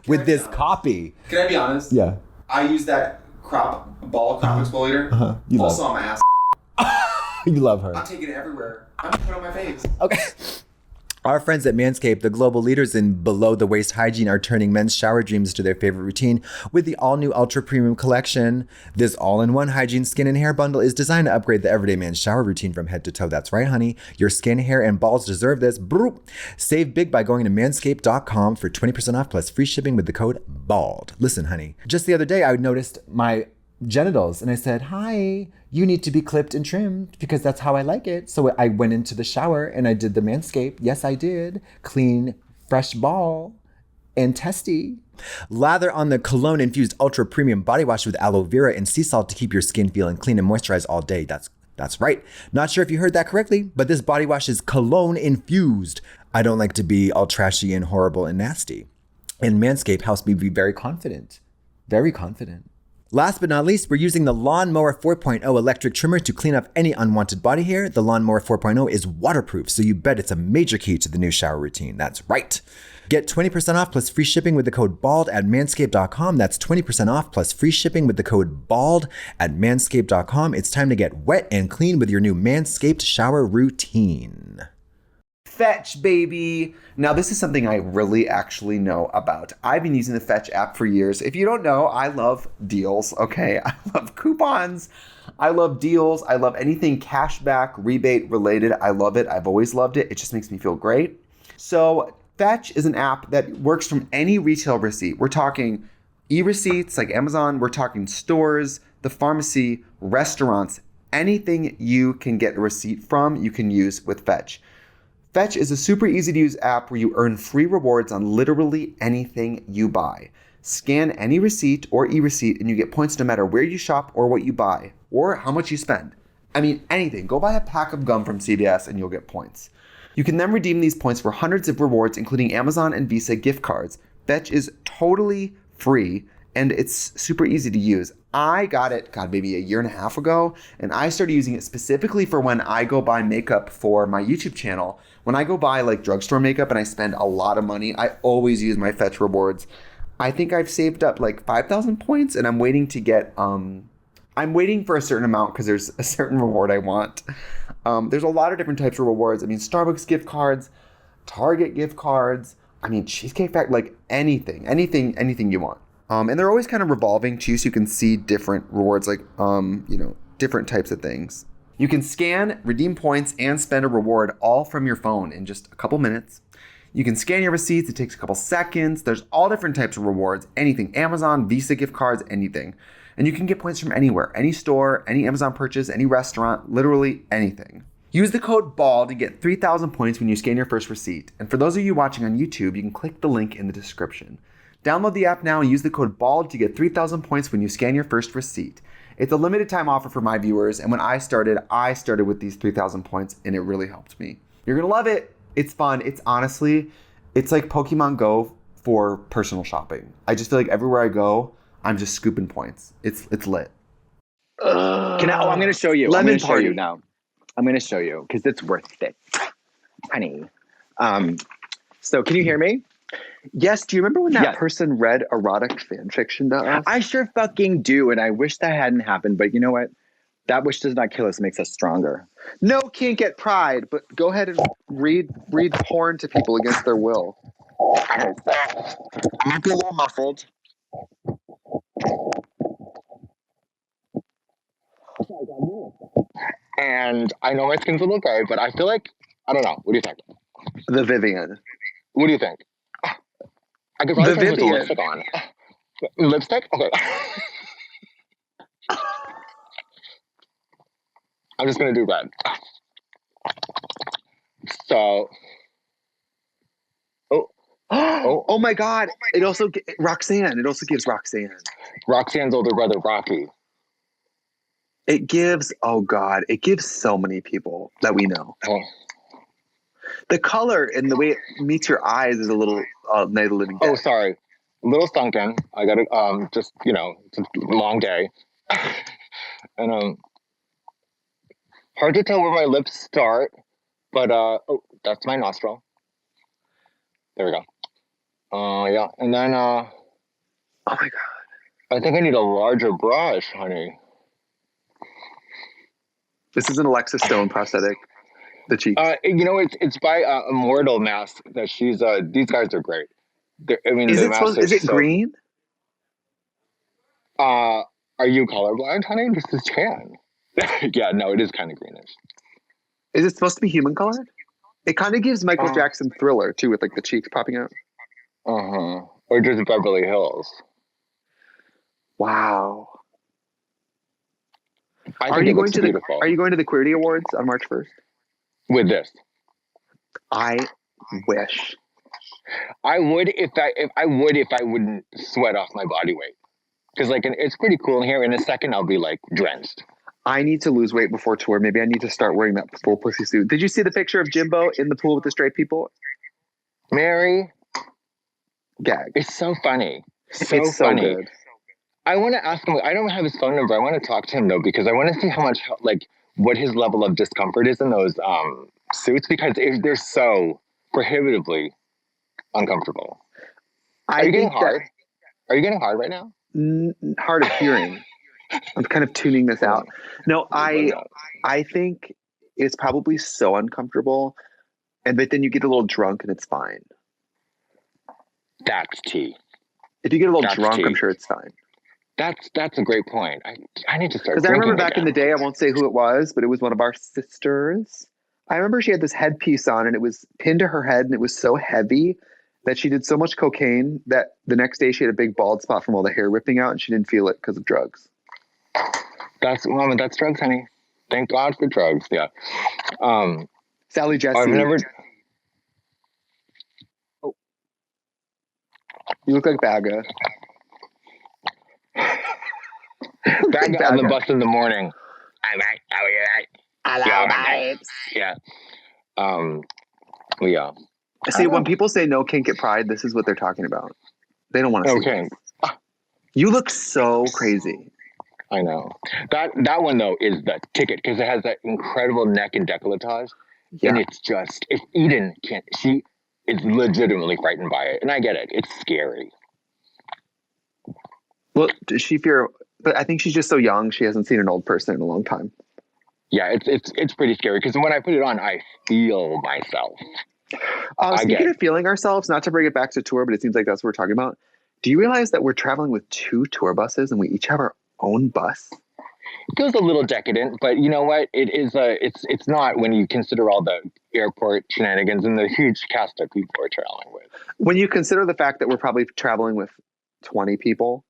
with this copy. Can I be honest? Yeah. I use that crop exfoliator You also love on my ass. You love her. I'm taking it everywhere. I'm gonna put it on my face. Okay. Our friends at Manscaped, the global leaders in below-the-waist hygiene, are turning men's shower dreams to their favorite routine with the all-new Ultra Premium Collection. This all-in-one hygiene skin and hair bundle is designed to upgrade the everyday man's shower routine from head to toe. That's right, honey. Your skin, hair, and balls deserve this. Broop. Save big by going to manscaped.com for 20% off plus free shipping with the code BALD. Listen, honey, just the other day I noticed my genitals and I said, hi, you need to be clipped and trimmed because that's how I like it. So I went into the shower and I did the Manscaped. Yes, I did. Clean, fresh ball and testy. Lather on the cologne infused ultra premium body wash with aloe vera and sea salt to keep your skin feeling clean and moisturized all day. That's right. Not sure if you heard that correctly, but this body wash is cologne infused. I don't like to be all trashy and horrible and nasty. And Manscaped helps me be very confident. Very confident. Last but not least, we're using the Lawnmower 4.0 electric trimmer to clean up any unwanted body hair. The Lawnmower 4.0 is waterproof, so you bet it's a major key to the new shower routine. That's right. Get 20% off plus free shipping with the code BALD at manscaped.com. That's 20% off plus free shipping with the code BALD at manscaped.com. It's time to get wet and clean with your new Manscaped shower routine. Fetch, baby. Now, this is something I really actually know about. I've been using the Fetch app for years. If you don't know, I love deals, okay? I love coupons. I love deals. I love anything cashback, rebate related. I love it. I've always loved it. It just makes me feel great. So Fetch is an app that works from any retail receipt. We're talking e-receipts like Amazon. We're talking stores, the pharmacy, restaurants. Anything you can get a receipt from, you can use with Fetch. Fetch is a super easy to use app where you earn free rewards on literally anything you buy. Scan any receipt or e-receipt and you get points no matter where you shop or what you buy or how much you spend. I mean, anything. Go buy a pack of gum from CVS and you'll get points. You can then redeem these points for hundreds of rewards, including Amazon and Visa gift cards. Fetch is totally free and it's super easy to use. I got it, God, maybe a year and a half ago, and I started using it specifically for when I go buy makeup for my YouTube channel. When I go buy like drugstore makeup and I spend a lot of money, I always use my Fetch rewards. I think I've saved up like 5,000 points, and I'm waiting to get, I'm waiting for a certain amount because there's a certain reward I want. There's a lot of different types of rewards. I mean, Starbucks gift cards, Target gift cards, I mean, Cheesecake Factory, like anything you want. And they're always kind of revolving too, so you can see different rewards, like, different types of things. You can scan, redeem points, and spend a reward all from your phone in just a couple minutes. You can scan your receipts. It takes a couple seconds. There's all different types of rewards, anything, Amazon, Visa gift cards, anything. And you can get points from anywhere, any store, any Amazon purchase, any restaurant, literally anything. Use the code BALD and get 3,000 points when you scan your first receipt. And for those of you watching on YouTube, you can click the link in the description. Download the app now and use the code BALD to get 3,000 points when you scan your first receipt. It's a limited time offer for my viewers, and when I started with these 3,000 points, and it really helped me. You're gonna love it. It's fun. It's honestly, it's like Pokemon Go for personal shopping. I just feel like everywhere I go, I'm just scooping points. It's lit. I'm going to show you. I'm going to show you now. I'm going to show you because it's worth it, honey. So can you hear me? Yes. Do you remember when that person read erotic fan fiction to us? I sure fucking do. And I wish that hadn't happened. But you know what? That wish does not kill us. It makes us stronger. No kink at Pride, but go ahead and read porn to people against their will. I might be a little muffled. And I know my skin's a little gray, but I feel like, I don't know. What do you think? The Vivian. What do you think? I could probably put lipstick on. Lipstick? Okay. I'm just going to do red. So. Oh my God. It also, Roxanne. It also gives Roxanne. Roxanne's older brother, Rocky. It gives, oh God, it gives so many people that we know. Oh. The color and the way it meets your eyes is a little Night of the Living Dead. Oh, sorry. A little sunken. I got to, just, it's a long day. And, hard to tell where my lips start, but, that's my nostril. There we go. Yeah. And then, oh my God. I think I need a larger brush, honey. This is an Alexa Stone prosthetic. The cheeks. It's by Immortal Mask that she's. These guys are great. Is it green? Are you colorblind, honey? This is tan. Yeah, no, it is kind of greenish. Is it supposed to be human colored? It kind of gives Michael Jackson Thriller too, with like the cheeks popping out. Or just Beverly Hills. Wow. Are you going to the Queerty Awards on March 1st? With this? I wish. I would if I wouldn't sweat off my body weight. Because it's pretty cool in here. In a second, I'll be like drenched. I need to lose weight before tour. Maybe I need to start wearing that full pussy suit. Did you see the picture of Jimbo in the pool with the straight people? Mary, gag. It's so funny. It's so funny. Good. I want to ask him. I don't have his phone number. I want to talk to him though because I want to see how much what his level of discomfort is in those suits because they're so prohibitively uncomfortable. Are you getting hard? Are you getting hard right now? Hard of hearing. I'm kind of tuning this out. No, I think it's probably so uncomfortable, but then you get a little drunk and it's fine. That's tea. If you get a little drunk, I'm sure it's fine. That's a great point. I need to start. Because I remember back in the day, I won't say who it was, but it was one of our sisters. I remember she had this headpiece on and it was pinned to her head and it was so heavy that she did so much cocaine that the next day she had a big bald spot from all the hair ripping out and she didn't feel it because of drugs. That's drugs, honey. Thank God for drugs. Yeah. Sally Jesse. I've never. Oh. You look like Bagga. Bagga on the bus in the morning. I'm right. How are you? Hello, babes. Yeah. Yeah. See, when people say no kink at Pride, this is what they're talking about. They don't want to see okay. this. You look so crazy. I know. That one though is the ticket because it has that incredible neck and décolletage, Yeah. and it's just if Eden can't, she is legitimately frightened by it, and I get it. It's scary. Well, does she fear? But I think she's just so young. She hasn't seen an old person in a long time. Yeah, it's pretty scary because when I put it on, I feel myself. Speaking of feeling ourselves, not to bring it back to tour, but it seems like that's what we're talking about. Do you realize that we're traveling with 2 tour buses and we each have our own bus? It feels a little decadent, but you know what? It is it's not when you consider all the airport shenanigans and the huge cast of people we're traveling with. When you consider the fact that we're probably traveling with 20 people,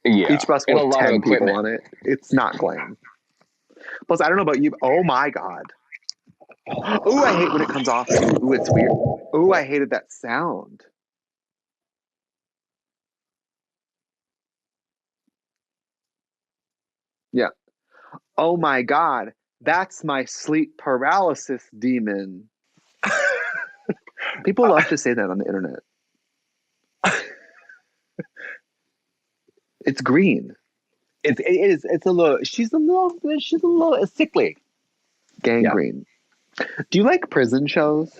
yeah, each bus will have 10 people on it. It's not glam. Plus, I don't know about you. Oh my God. Oh, I hate when it comes off. Ooh, it's weird. Oh, I hated that sound. Yeah. Oh my God. That's my sleep paralysis demon. People love to say that on the internet. It's green. It's a little. She's a little sickly. Gangrene. Yeah. Do you like prison shows?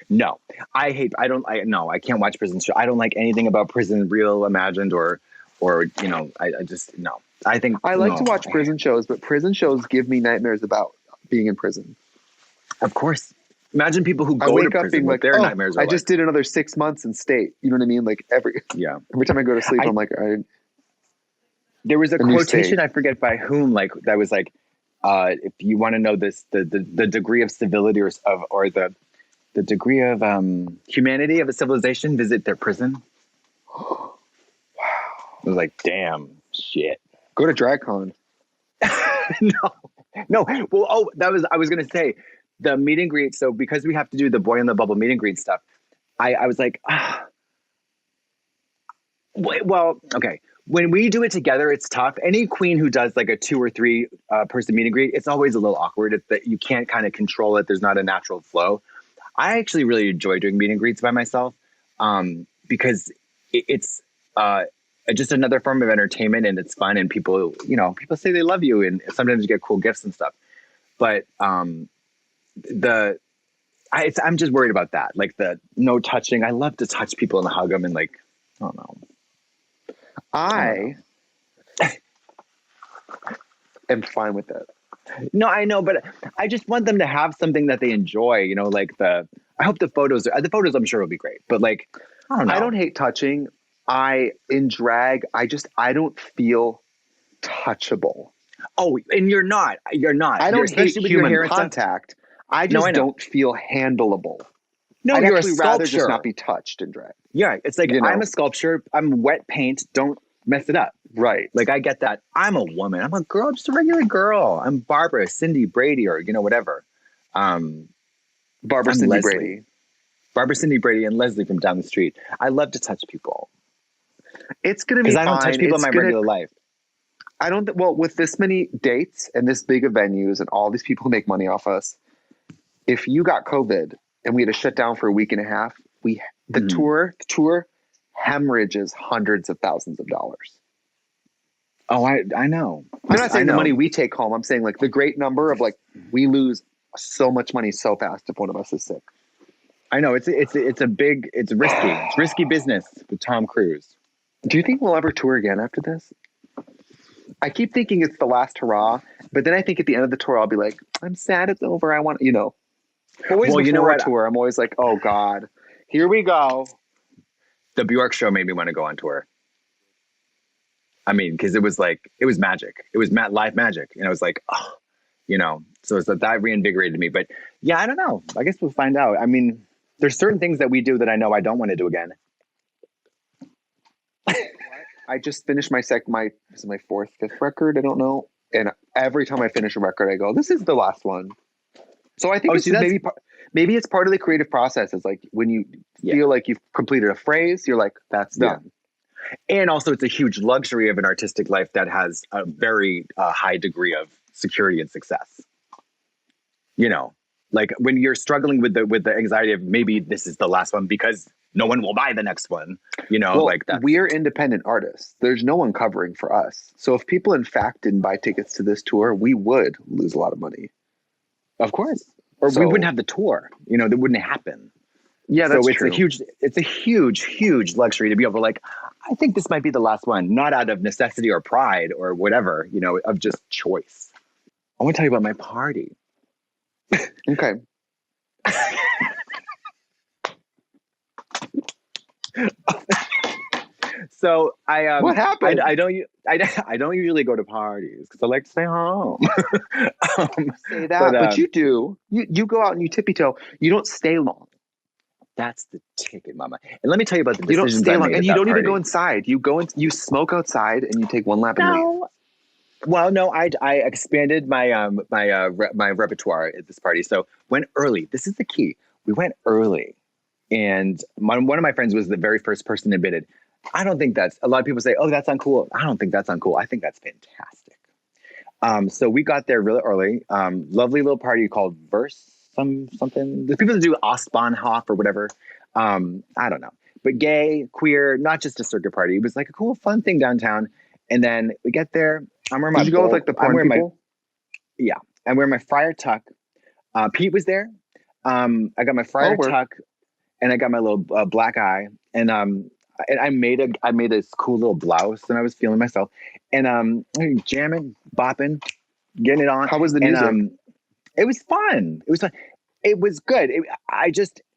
No, I can't watch prison shows. I don't like anything about prison, real, imagined, or I just no. I think I like to watch prison shows, but prison shows give me nightmares about being in prison. Of course. Imagine people who go to prison being like, their nightmares are just did another 6 months in state. You know what I mean? Like every time I go to sleep, I'm like, there was a quotation, I forget by whom, like that was like, if you want to know this, the degree of civility or the degree of humanity of a civilization, visit their prison. Wow. I was like, damn, shit. Go to DragCon. No. Well, I was going to say the meet and greet. So because we have to do the boy in the bubble meet and greet stuff, I was like, well, okay. When we do it together, it's tough. Any queen who does like a 2 or 3 person meet and greet, it's always a little awkward. It's that you can't kind of control it. There's not a natural flow. I actually really enjoy doing meet and greets by myself because it's just another form of entertainment and it's fun and people say they love you and sometimes you get cool gifts and stuff. But I'm just worried about that. Like the no touching. I love to touch people and hug them and like, I don't know. I am fine with that. No, I know, but I just want them to have something that they enjoy, like I hope the photos I'm sure will be great, but like, I don't know. I don't hate touching. In drag, I don't feel touchable. Oh, and you're not. I don't hate human contact. I just don't feel handleable. No, I'd you're actually a sculpture. rather just not be touched in drag. Yeah, it's like, I'm a sculpture. I'm wet paint. Don't mess it up. Right. Like, I get that. I'm a woman. I'm a girl. I'm just a regular girl. I'm Barbara, Cindy, Brady, or, whatever. Barbara, Cindy, Brady. Barbara, Cindy, Brady, and Leslie from down the street. I love to touch people. It's going to be fine. Because I don't touch people in my regular life. With this many dates and this big of venues and all these people who make money off us, if you got COVID and we had to shut down for a week and a half, the tour hemorrhages hundreds of thousands of dollars. Oh, I know. I'm not saying the money we take home. I'm saying like the great number of like we lose so much money so fast if one of us is sick. I know it's risky. It's risky business with Tom Cruise. Do you think we'll ever tour again after this? I keep thinking it's the last hurrah, but then I think at the end of the tour I'll be like, I'm sad it's over. I want Always before a tour, I'm always like, oh God, here we go. The Bjork show made me want to go on tour. I mean, because it was magic. It was live magic. And I was like, so it's that reinvigorated me. But yeah, I don't know. I guess we'll find out. I mean, there's certain things that we do that I know I don't want to do again. I just finished my 4th, 5th record. I don't know. And every time I finish a record, I go, this is the last one. So I think maybe it's part of the creative process. It's like when you feel like you've completed a phrase, you're like, that's done. And also it's a huge luxury of an artistic life that has a very high degree of security and success. Like when you're struggling with the anxiety of maybe this is the last one because no one will buy the next one, Well, like that. we're independent artists. There's no one covering for us. So if people in fact didn't buy tickets to this tour, we would lose a lot of money. Of course. Or we wouldn't have the tour, that wouldn't happen. Yeah, that's so it's true. it's a huge luxury to be able to I think this might be the last one, not out of necessity or pride or whatever, of just choice. I want to tell you about my party. Okay. So what happened? I don't usually go to parties because I like to stay home. Say that, but you do. You go out and you tippy toe. You don't stay long. That's the ticket, mama. And let me tell you about the You don't decisions stay I long, made and at you that don't even party. go inside. You go you smoke outside, and you take one lap and leave. Well, no, I expanded my my repertoire at this party. So went early. This is the key. We went early, and one of my friends was the very first person admitted. I don't think a lot of people say, oh, that's uncool. I don't think that's uncool. I think that's fantastic. So we got there really early. Lovely little party called something. The people that do Ostbahnhof or whatever. I don't know. But gay, queer, not just a circuit party. It was like a cool, fun thing downtown. And then we get there. I'm wearing my. Did you go with like the porn people? Yeah, I'm wearing my friar tuck. Pete was there. I got my friar tuck, and I got my little black eye, and I made this cool little blouse, and I was feeling myself, and jamming, bopping, getting it on. How was the music? And, it was fun. It was fun. It was good.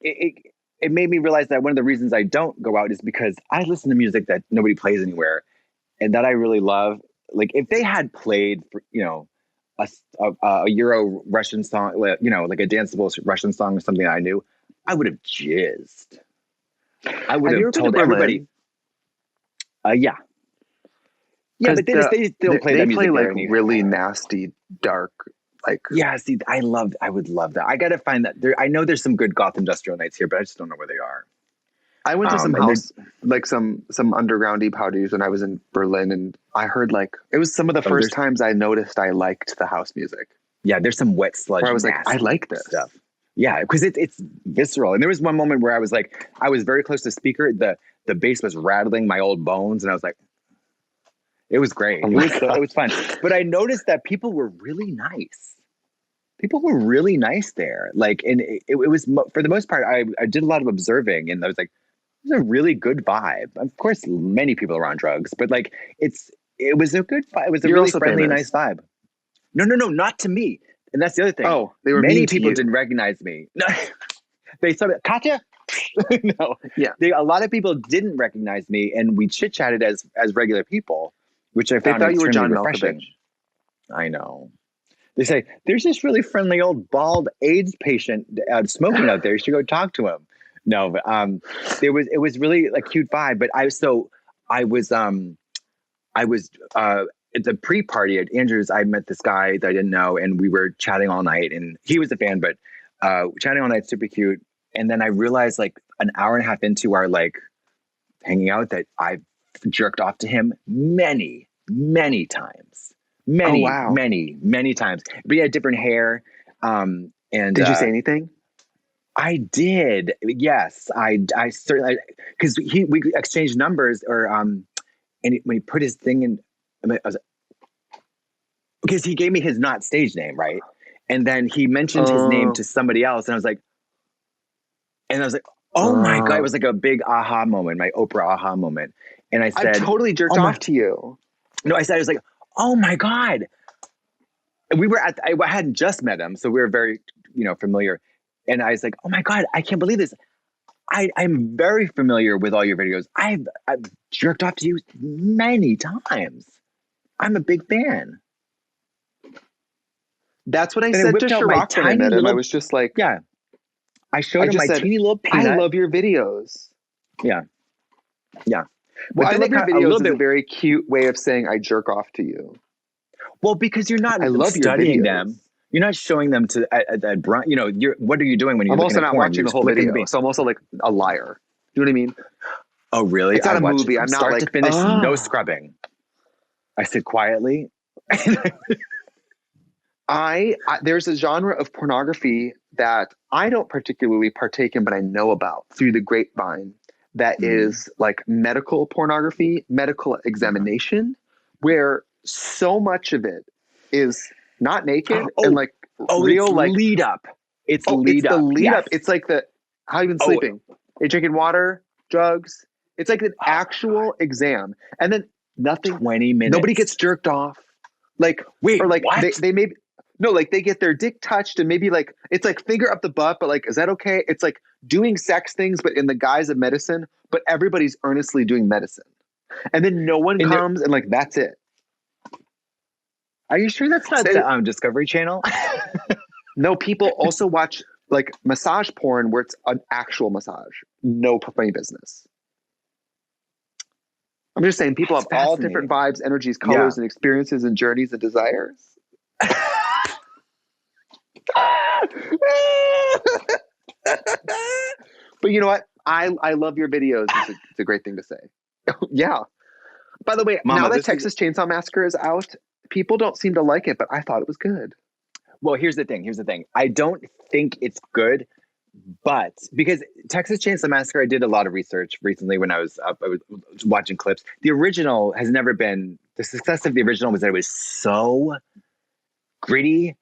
It made me realize that one of the reasons I don't go out is because I listen to music that nobody plays anywhere, and that I really love. Like if they had played, a Euro Russian song, like a danceable Russian song or something I knew, I would have jizzed. I would have told everybody. Yeah. Yeah, but they don't play that music. They play there like really nasty, dark, like. Yeah, see, I would love that. I got to find that. I know there's some good goth industrial nights here, but I just don't know where they are. I went to some house, like some undergroundy parties when I was in Berlin, and I heard it was some of the first times I noticed I liked the house music. Yeah, there's some wet sludge. Where I was like, I like this stuff. Yeah, because it's visceral. And there was one moment where I was like, I was very close to the speaker. The bass was rattling my old bones, and I was like, it was great. It was fun. But I noticed that people were really nice. People were really nice there. And it was, for the most part, I did a lot of observing, and I was like, it was a really good vibe. Of course, many people are on drugs, but it was a good vibe. It was a really friendly, nice vibe. No, not to me. And that's the other thing. Oh, they were many people didn't recognize me. No, they saw Katya. No, yeah. A lot of people didn't recognize me, and we chit chatted as regular people, which I found they thought you were John refreshing. Malkovich. I know. They say there's this really friendly old bald AIDS patient smoking out there. You should go talk to him. No, but it was really a cute vibe. But I was at the pre-party at Andrew's. I met this guy that I didn't know, and we were chatting all night. And he was a fan, but chatting all night, super cute. And then I realized an hour and a half into our hanging out that I jerked off to him many times. Many times. But he had different hair. And did you say anything? I did. Yes, I certainly, because we exchanged numbers, or and when he put his thing in, I was because he gave me his not stage name, right? And then he mentioned his name to somebody else, and I was like, oh my God, it was like a big aha moment, my Oprah aha moment. And I said, I totally jerked off to you. No, I was like, oh my God. And we were I hadn't just met him, so we were very, familiar. And I was like, oh my God, I can't believe this. I'm very familiar with all your videos. I've jerked off to you many times. I'm a big fan. That's what I said to Chirac when I met him. I was just like, yeah. I showed him my teeny little peanut. I love your videos. Yeah. Yeah. Well, I love your videos is a very cute way of saying I jerk off to you. Well, because you're not studying them. You're not showing them to what are you doing when you're I'm also looking at not porn? watching the whole video, so I'm also like a liar. Do you know what I mean? Oh, really? It's not a movie. I'm not start to finish, no scrubbing. I sit quietly. There's a genre of pornography that I don't particularly partake in, but I know about through the grapevine. That is like medical pornography, medical examination, where so much of it is not naked and like real, it's like lead up. It's the lead lead up. up. It's like how you been sleeping? Are you drinking water, drugs? It's like an actual exam, and then nothing. 20 minutes. Nobody gets jerked off. Like wait, or like what? they maybe. No, like they get their dick touched and maybe like it's like finger up the butt, but like, is that okay? It's like doing sex things, but in the guise of medicine, but everybody's earnestly doing medicine. And then no one comes and like, that's it. Are you sure that's not the Discovery Channel? No, people also watch like massage porn where it's an actual massage. No funny business. I'm just saying people have all different vibes, energies, colors, and experiences and journeys and desires. But you know what? I love your videos. It's a great thing to say. Yeah. By the way, Mama, now that Texas Chainsaw Massacre is out, people don't seem to like it, but I thought it was good. Well, here's the thing. I don't think it's good, but because Texas Chainsaw Massacre, I did a lot of research recently when I was watching clips. The original has never been, the success of the original was that it was so gritty,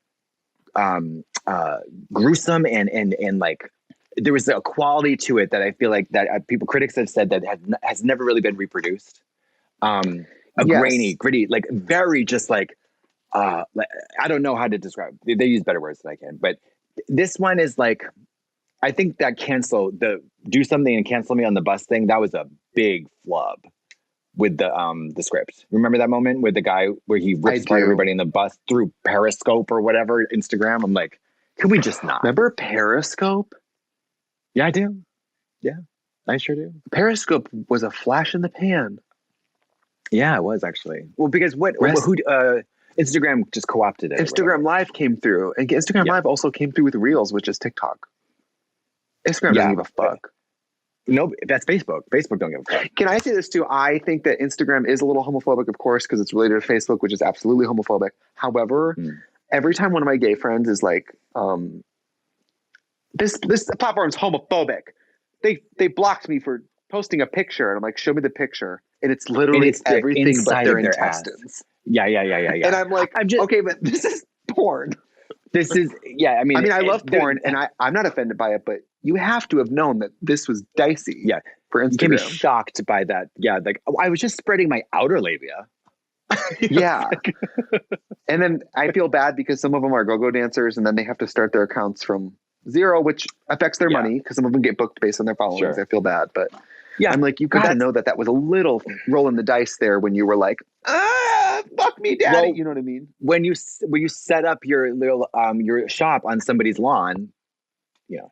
gruesome, and like there was a quality to it that I feel like that critics have said that has never really been reproduced. Grainy, gritty, like very just like I don't know how to describe. They use better words than I can, but this one is like, I think that do something and cancel me on the bus thing. That was a big flub with the script. Remember that moment with the guy where he rips apart everybody in the bus through Periscope or whatever, Instagram? I'm like, can we just not? Remember Periscope? Yeah, I do. Yeah, I sure do. Periscope was a flash in the pan. Yeah, it was actually. Well, because Instagram just co-opted it. Instagram Live came through, and Instagram Live also came through with Reels, which is TikTok. Instagram doesn't give a fuck. No, that's Facebook. Facebook don't give a fuck. Can I say this too? I think that Instagram is a little homophobic, of course, because it's related to Facebook, which is absolutely homophobic. However, every time one of my gay friends is like, this platform's homophobic, they blocked me for posting a picture, and I'm like, show me the picture, and it's literally everything but their intestines. Yeah. And I'm like, okay, but this is porn. This is, I mean, I love porn, and I'm not offended by it, but you have to have known that this was dicey. Yeah, for Instagram. You can be shocked by that. Yeah, like I was just spreading my outer labia. Yeah. And then I feel bad because some of them are go-go dancers, and then they have to start their accounts from zero, which affects their money because some of them get booked based on their followers. Sure. I feel bad, but I'm like, you got to know that was a little rolling the dice there when you were like, fuck me, daddy. Well, you know what I mean? When you set up your little your shop on somebody's lawn, yeah,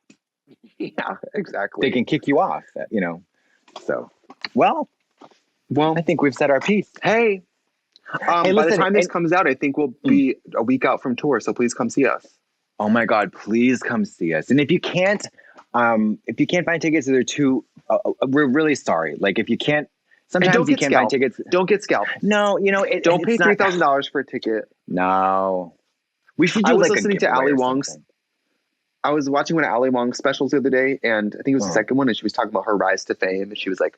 exactly. They can kick you off, So, well, I think we've said our piece. Hey, by the time this comes out, I think we'll be a week out from tour. So please come see us. Oh my God, please come see us. And if you can't find tickets, they're too. We're really sorry. Like if you can't. Sometimes you can't find tickets. Don't get scalped. No, don't pay $3,000 for a ticket. No, we should do. I was listening to Ali Wong's. I was watching one of Ali Wong's specials the other day, and I think it was the second one, and she was talking about her rise to fame, and she was like,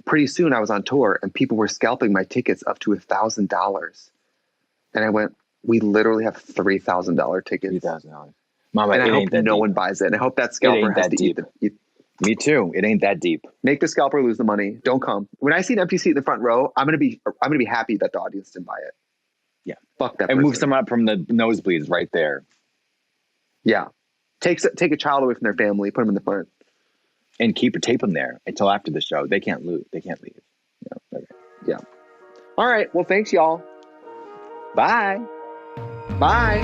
"Pretty soon, I was on tour, and people were scalping my tickets up to $1,000." And I went, "We literally have $3,000 tickets. $3,000, Mama." And I hope no one buys it. And I hope that scalper has to eat the. Me too. It ain't that deep. Make the scalper lose the money. Don't come. When I see an empty seat in the front row, I'm gonna be happy that the audience didn't buy it. Yeah. Fuck that. And move someone up from the nosebleeds right there. Yeah. Take a child away from their family, put them in the front, and tape them there until after the show. They can't leave. Yeah. All right. Well, thanks, y'all. Bye. Bye.